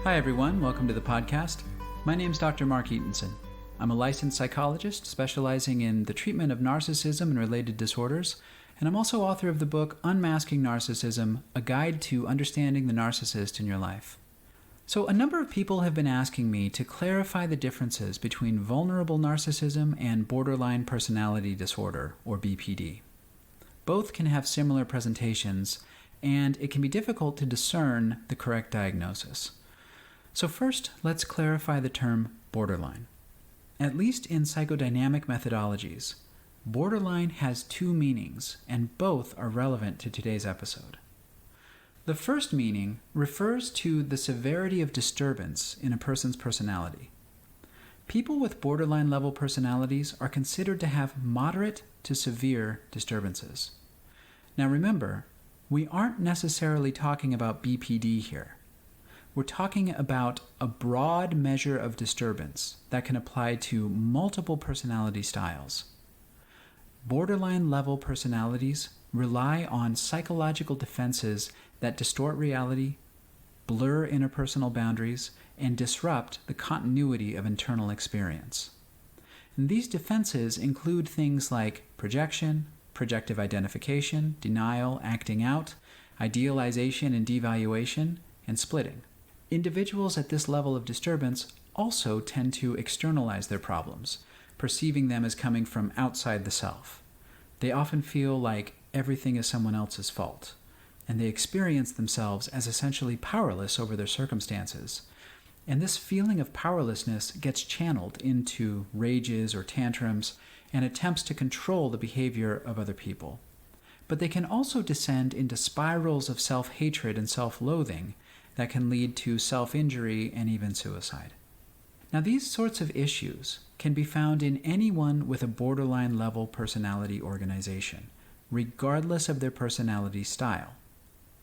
Hi everyone, welcome to the podcast. My name's Dr. Mark Ettensohn. I'm a licensed psychologist specializing in the treatment of narcissism and related disorders, and I'm also author of the book Unmasking Narcissism, a guide to understanding the narcissist in your life. So a number of people have been asking me to clarify the differences between vulnerable narcissism and borderline personality disorder, or BPD. Both can have similar presentations, and it can be difficult to discern the correct diagnosis. So first, let's clarify the term borderline. At least in psychodynamic methodologies, borderline has two meanings, and both are relevant to today's episode. The first meaning refers to the severity of disturbance in a person's personality. People with borderline level personalities are considered to have moderate to severe disturbances. Now remember, we aren't necessarily talking about BPD here. We're talking about a broad measure of disturbance that can apply to multiple personality styles. Borderline level personalities rely on psychological defenses that distort reality, blur interpersonal boundaries, and disrupt the continuity of internal experience. And these defenses include things like projection, projective identification, denial, acting out, idealization and devaluation, and splitting. Individuals at this level of disturbance also tend to externalize their problems, perceiving them as coming from outside the self. They often feel like everything is someone else's fault, and they experience themselves as essentially powerless over their circumstances. And this feeling of powerlessness gets channeled into rages or tantrums and attempts to control the behavior of other people. But they can also descend into spirals of self-hatred and self-loathing that can lead to self-injury and even suicide. Now, these sorts of issues can be found in anyone with a borderline level personality organization, regardless of their personality style.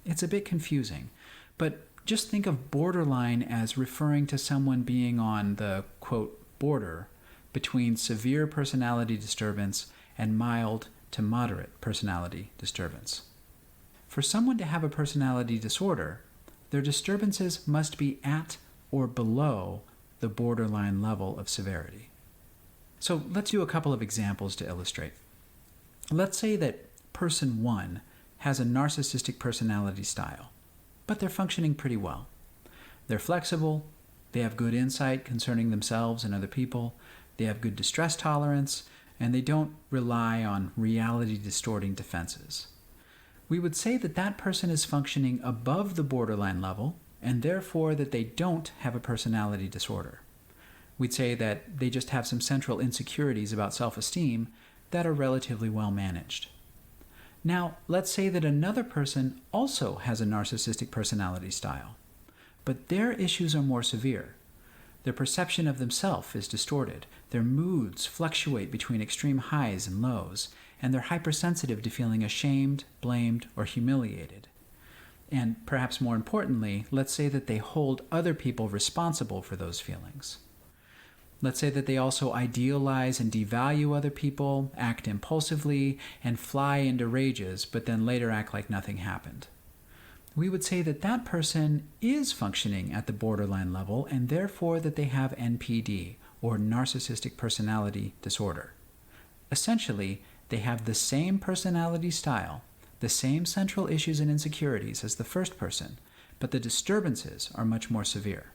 It's a bit confusing, but just think of borderline as referring to someone being on the, quote, border between severe personality disturbance and mild to moderate personality disturbance. For someone to have a personality disorder, their disturbances must be at or below the borderline level of severity. So let's do a couple of examples to illustrate. Let's say that person 1 has a narcissistic personality style, but they're functioning pretty well. They're flexible, they have good insight concerning themselves and other people, they have good distress tolerance, and they don't rely on reality-distorting defenses. We would say that that person is functioning above the borderline level, and therefore that they don't have a personality disorder. We'd say that they just have some central insecurities about self-esteem that are relatively well managed. Now, let's say that another person also has a narcissistic personality style, but their issues are more severe. Their perception of themselves is distorted, their moods fluctuate between extreme highs and lows, and they're hypersensitive to feeling ashamed, blamed, or humiliated. And perhaps more importantly, let's say that they hold other people responsible for those feelings. Let's say that they also idealize and devalue other people, act impulsively, and fly into rages, but then later act like nothing happened. We would say that that person is functioning at the borderline level, and therefore that they have NPD, or narcissistic personality disorder. Essentially, they have the same personality style, the same central issues and insecurities as the first person, but the disturbances are much more severe.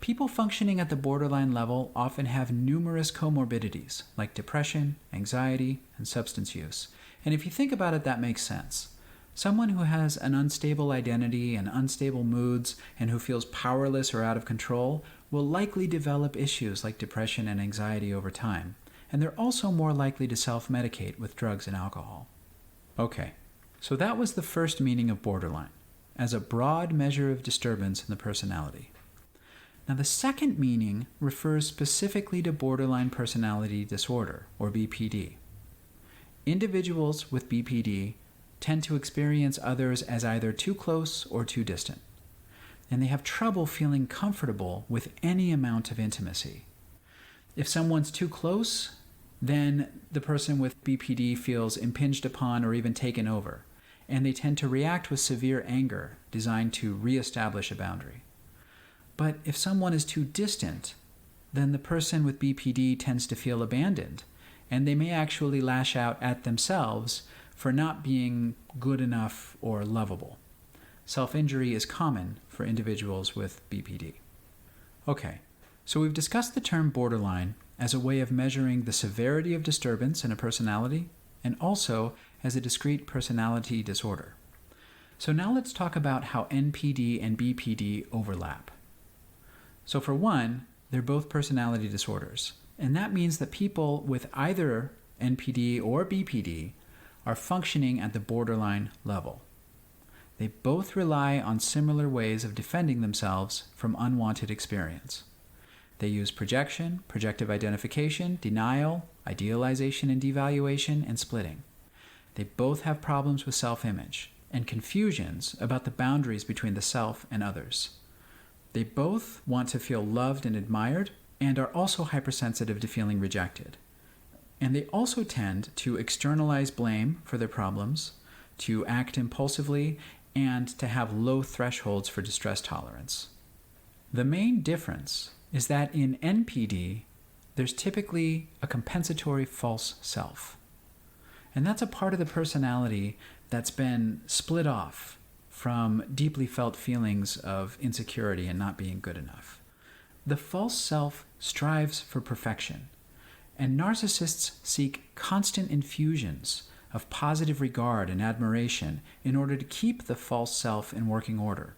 People functioning at the borderline level often have numerous comorbidities, like depression, anxiety, and substance use. And if you think about it, that makes sense. Someone who has an unstable identity and unstable moods and who feels powerless or out of control will likely develop issues like depression and anxiety over time. And they're also more likely to self-medicate with drugs and alcohol. Okay, so that was the first meaning of borderline, as a broad measure of disturbance in the personality. Now the second meaning refers specifically to borderline personality disorder, or BPD. Individuals with BPD tend to experience others as either too close or too distant, and they have trouble feeling comfortable with any amount of intimacy. If someone's too close, then the person with BPD feels impinged upon or even taken over, and they tend to react with severe anger designed to reestablish a boundary. But if someone is too distant, then the person with BPD tends to feel abandoned, and they may actually lash out at themselves for not being good enough or lovable. Self-injury is common for individuals with BPD. Okay, so we've discussed the term borderline as a way of measuring the severity of disturbance in a personality, and also as a discrete personality disorder. So now let's talk about how NPD and BPD overlap. So for one, they're both personality disorders, and that means that people with either NPD or BPD are functioning at the borderline level. They both rely on similar ways of defending themselves from unwanted experience. They use projection, projective identification, denial, idealization and devaluation, and splitting. They both have problems with self-image and confusions about the boundaries between the self and others. They both want to feel loved and admired and are also hypersensitive to feeling rejected. And they also tend to externalize blame for their problems, to act impulsively, and to have low thresholds for distress tolerance. The main difference is that in NPD, there's typically a compensatory false self. And that's a part of the personality that's been split off from deeply felt feelings of insecurity and not being good enough. The false self strives for perfection, and narcissists seek constant infusions of positive regard and admiration in order to keep the false self in working order.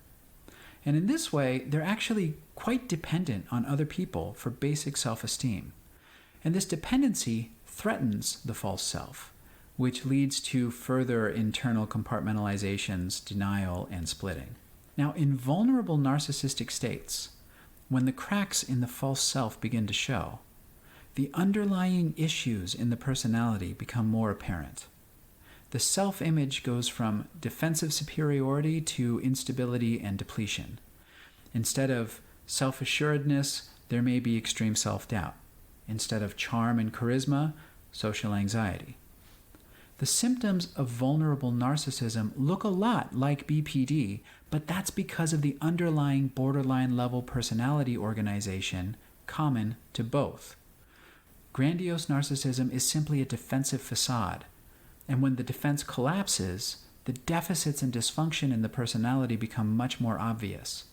And in this way, they're actually quite dependent on other people for basic self-esteem. And this dependency threatens the false self, which leads to further internal compartmentalizations, denial, and splitting. Now, in vulnerable narcissistic states, when the cracks in the false self begin to show, the underlying issues in the personality become more apparent. The self-image goes from defensive superiority to instability and depletion. Instead of self-assuredness, there may be extreme self-doubt. Instead of charm and charisma, social anxiety. The symptoms of vulnerable narcissism look a lot like BPD, but that's because of the underlying borderline level personality organization common to both. Grandiose narcissism is simply a defensive facade, and when the defense collapses, the deficits and dysfunction in the personality become much more obvious.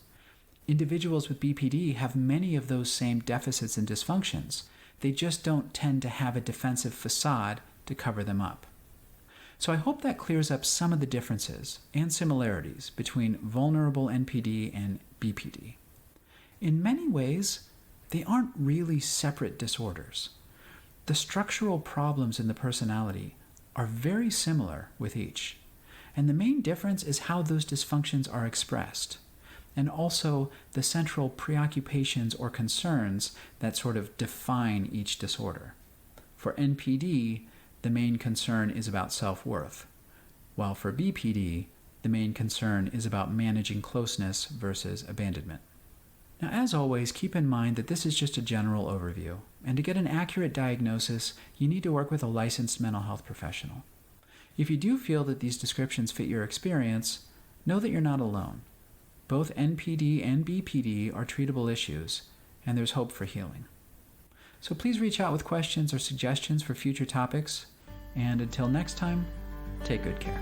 Individuals with BPD have many of those same deficits and dysfunctions. They just don't tend to have a defensive facade to cover them up. So I hope that clears up some of the differences and similarities between vulnerable NPD and BPD. In many ways, they aren't really separate disorders. The structural problems in the personality are very similar with each, and the main difference is how those dysfunctions are expressed, and also the central preoccupations or concerns that sort of define each disorder. For NPD, the main concern is about self-worth, while for BPD, the main concern is about managing closeness versus abandonment. Now, as always, keep in mind that this is just a general overview, and to get an accurate diagnosis, you need to work with a licensed mental health professional. If you do feel that these descriptions fit your experience, know that you're not alone. Both NPD and BPD are treatable issues, and there's hope for healing. So please reach out with questions or suggestions for future topics, and until next time, take good care.